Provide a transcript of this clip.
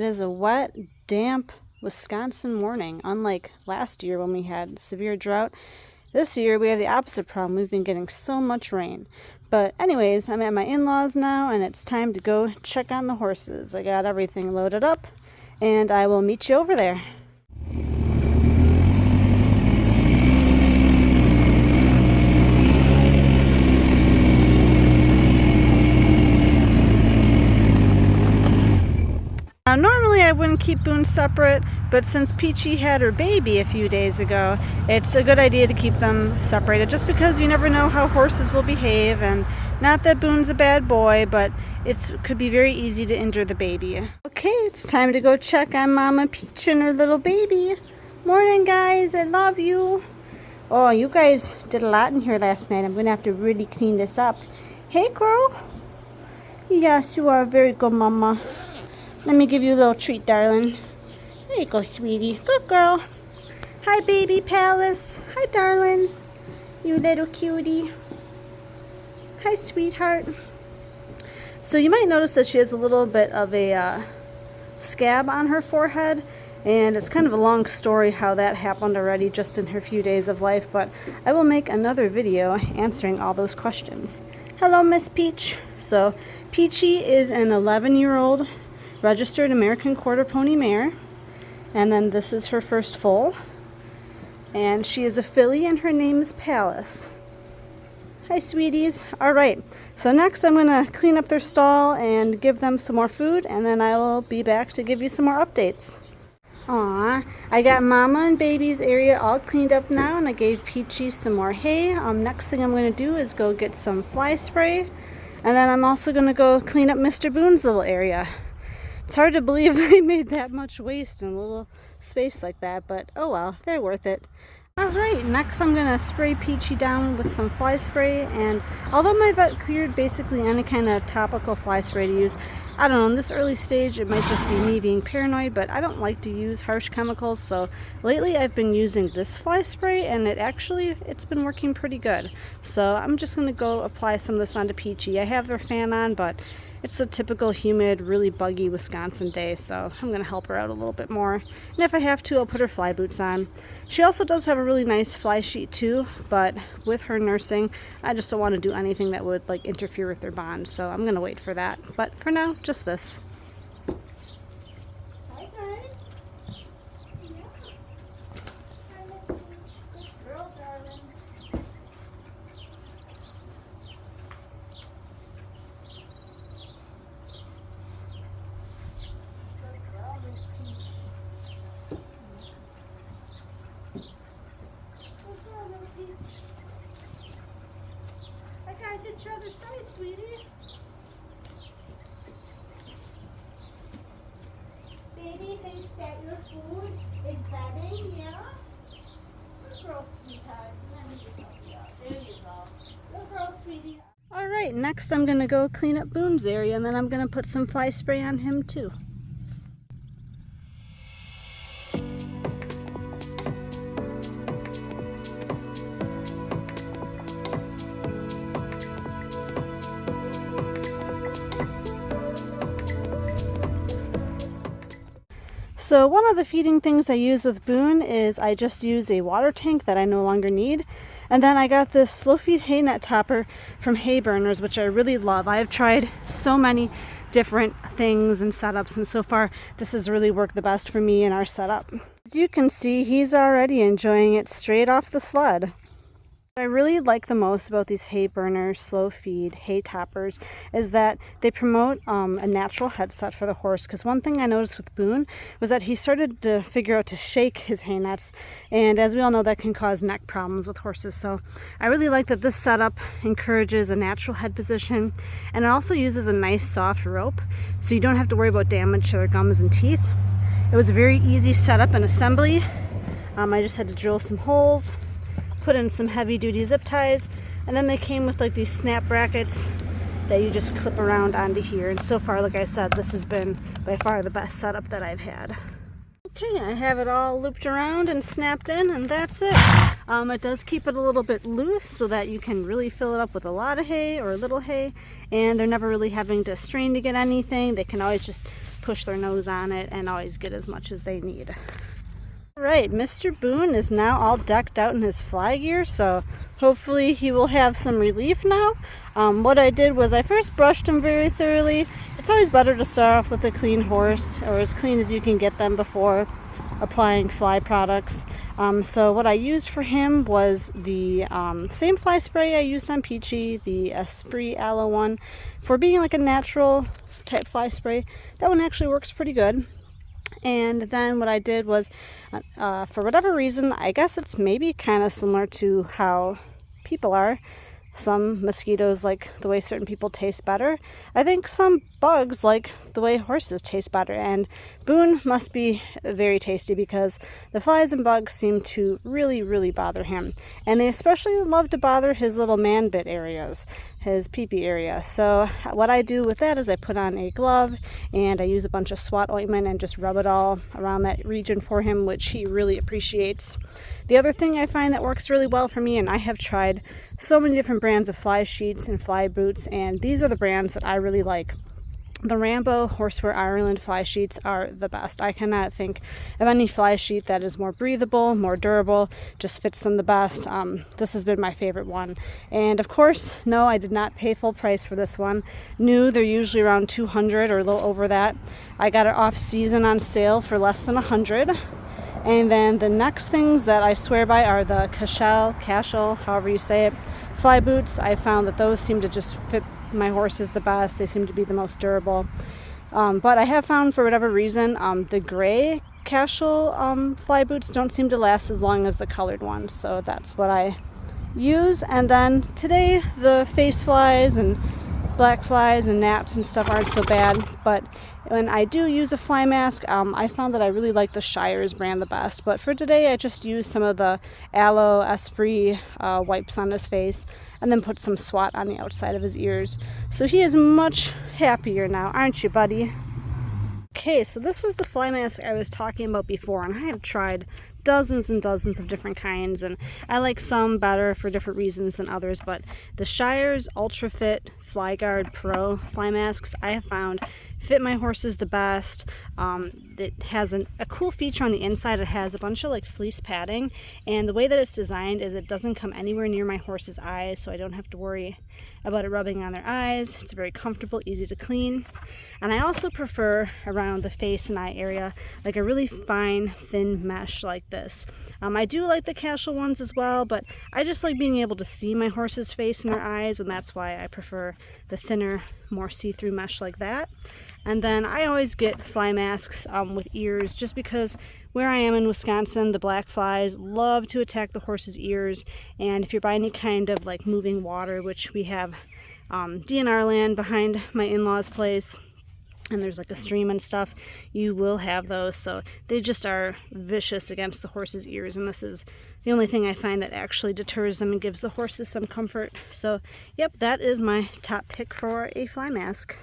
is a wet, damp Wisconsin morning. Unlike last year when we had severe drought, this year we have the opposite problem. We've been getting so much rain. But anyways, I'm at my in-laws now and it's time to go check on the horses. I got everything loaded up and I will meet you over there. Now, normally I wouldn't keep Boone separate, but since Peachy had her baby a few days ago, it's a good idea to keep them separated just because you never know how horses will behave. And not that Boone's a bad boy, but it could be very easy to injure the baby. Okay, it's time to go check on Mama Peach and her little baby. Morning, guys. I love you. Oh, you guys did a lot in here last night. I'm going to have to really clean this up. Hey, girl. Yes, you are a very good mama. Let me give you a little treat, darling. There you go, sweetie. Good girl. Hi, baby Palace. Hi, darling. You little cutie. Hi, sweetheart. So you might notice that she has a little bit of a scab on her forehead. And it's kind of a long story how that happened already just in her few days of life. But I will make another video answering all those questions. Hello, Miss Peach. So Peachy is an 11-year-old registered American Quarter Pony mare, and then this is her first foal, and she is a filly and her name is Palace. Hi, sweeties. All right, so next I'm going to clean up their stall and give them some more food, and then I will be back to give you some more updates. Aw, I got Mama and Baby's area all cleaned up now, and I gave Peachy some more hay. Next thing I'm going to do is go get some fly spray, and then I'm also going to go clean up Mr. Boone's little area. It's hard to believe they made that much waste in a little space like that, but oh well, they're worth it. Alright, next I'm going to spray Peachy down with some fly spray, and although my vet cleared basically any kind of topical fly spray to use, I don't know, in this early stage it might just be me being paranoid, but I don't like to use harsh chemicals, so lately I've been using this fly spray and it's been working pretty good. So I'm just going to go apply some of this onto Peachy. I have their fan on, but it's a typical humid, really buggy Wisconsin day, so I'm going to help her out a little bit more. And if I have to, I'll put her fly boots on. She also does have a really nice fly sheet too, but with her nursing, I just don't want to do anything that would like interfere with their bond, so I'm going to wait for that. But for now, just this. Hi, guys. Yeah. Hi, Miss Peach. Good girl, darling. I gotta get your other side, sweetie. Baby thinks that your food is bedding, yeah? Good girl, sweetheart. Let me just help you out. There you go. Good girl, sweetie. Alright, next I'm gonna go clean up Boone's area, and then I'm gonna put some fly spray on him too. So one of the feeding things I use with Boone is I just use a water tank that I no longer need. And then I got this slow feed hay net topper from Hay Burners, which I really love. I have tried so many different things and setups, and so far this has really worked the best for me in our setup. As you can see, he's already enjoying it straight off the sled. What I really like the most about these Hay Burners slow feed hay toppers is that they promote a natural headset for the horse, because one thing I noticed with Boone was that he started to figure out to shake his hay nets, and as we all know, that can cause neck problems with horses. So I really like that this setup encourages a natural head position, and it also uses a nice soft rope so you don't have to worry about damage to their gums and teeth. It was a very easy setup and assembly. I just had to drill some holes, put in some heavy duty zip ties, and then they came with like these snap brackets that you just clip around onto here. And so far, like I said, this has been by far the best setup that I've had. Okay, I have it all looped around and snapped in, and that's it. It does keep it a little bit loose so that you can really fill it up with a lot of hay or a little hay, and they're never really having to strain to get anything. They can always just push their nose on it and always get as much as they need. Alright, Mr. Boone is now all decked out in his fly gear, so hopefully he will have some relief now. What I did was I first brushed him very thoroughly. It's always better to start off with a clean horse, or as clean as you can get them before applying fly products. So what I used for him was the same fly spray I used on Peachy, the Espree aloe one. For being like a natural type fly spray, that one actually works pretty good. And then what I did was, for whatever reason, I guess it's maybe kind of similar to how people are. Some mosquitoes like the way certain people taste better. I think some bugs like the way horses taste better, and Boone must be very tasty because the flies and bugs seem to really bother him, and they especially love to bother his little man bit areas, his pee-pee area. So what I do with that is I put on a glove and I use a bunch of SWAT ointment and just rub it all around that region for him, which he really appreciates. The other thing I find that works really well for me, and I have tried so many different brands of fly sheets and fly boots, and these are the brands that I really like. The Rambo Horseware Ireland fly sheets are the best. I cannot think of any fly sheet that is more breathable, more durable, just fits them the best. This has been my favorite one. And of course, no, I did not pay full price for this one. New, they're usually around $200 or a little over that. I got it off season on sale for less than $100. And then the next things that I swear by are the Cashel, however you say it, fly boots. I found that those seem to just fit my horses the best. They seem to be the most durable. But I have found, for whatever reason, the gray Cashel fly boots don't seem to last as long as the colored ones. So that's what I use. And then today the face flies and black flies and gnats and stuff aren't so bad, but when I do use a fly mask, I found that I really like the Shires brand the best. But for today, I just used some of the aloe Espree wipes on his face and then put some SWAT on the outside of his ears. So he is much happier now, aren't you, buddy? Okay, so this was the fly mask I was talking about before, and I have tried dozens and dozens of different kinds, and I like some better for different reasons than others, but the Shires Ultra Fit Fly Guard Pro fly masks I have found fit my horses the best. It has a cool feature on the inside. It has a bunch of like fleece padding, and the way that it's designed is it doesn't come anywhere near my horse's eyes, so I don't have to worry about it rubbing on their eyes. It's very comfortable, easy to clean, and I also prefer around the face and eye area like a really fine thin mesh like this. I do like the Cashel ones as well, but I just like being able to see my horse's face and their eyes, and that's why I prefer the thinner, more see-through mesh like that. And then I always get fly masks with ears, just because where I am in Wisconsin, the black flies love to attack the horse's ears, and if you're by any kind of like moving water, which we have DNR land behind my in-laws' place, and there's like a stream and stuff, you will have those. So they just are vicious against the horse's ears, and this is the only thing I find that actually deters them and gives the horses some comfort. So yep, that is my top pick for a fly mask.